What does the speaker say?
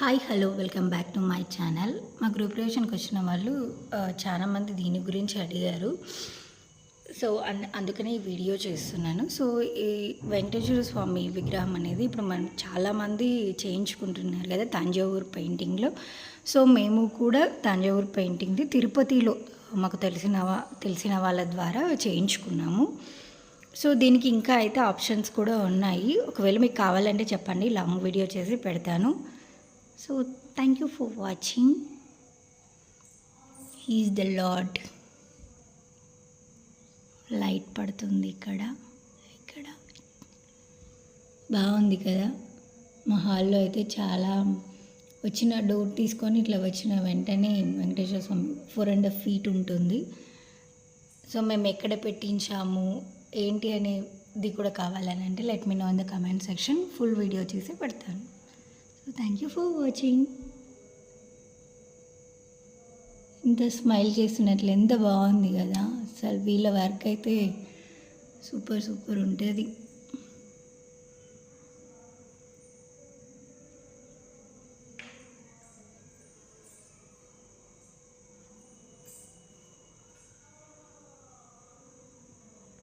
Hi hello welcome back to my channel. మా group రివిజన్కి వచ్చిన వాళ్ళు చాలామంది దీని గురించి అడిగారు. సో అందుకనే ఈ వీడియో చేస్తున్నాను. సో ఈ వెంకటేశ్వర స్వామి విగ్రహం అనేది ఇప్పుడు మనం చాలామంది చేయించుకుంటున్నారు కదా తంజావూరు పెయింటింగ్లో. సో మేము కూడా తంజావూరు పెయింటింగ్ది తిరుపతిలో మాకు తెలిసిన వాళ్ళ ద్వారా చేయించుకున్నాము. సో దీనికి ఇంకా అయితే ఆప్షన్స్ కూడా ఉన్నాయి. ఒకవేళ మీకు కావాలంటే చెప్పండి, లాంగ్ వీడియో చేసి పెడతాను. So thank you for watching. He is the lord. Light పడుతుంది ఇక్కడ బాగుంది కదా. మా హాల్లో అయితే చాలా వచ్చిన డోర్ తీసుకొని ఇట్లా వచ్చిన వెంటనే వెంకటేశ్వర స్వామి 4.5 feet ఉంటుంది. సో మేము ఎక్కడ పెట్టించాము ఏంటి అనేది కూడా కావాలని అంటే let me know in the comment section. Full video చేసి పెడతాను. So thank you for watching. ఇంత స్మైల్ చేస్తున్నట్లు ఎంత బాగుంది కదా. అసలు వీళ్ళ వర్క్ అయితే సూపర్ ఉంటుంది.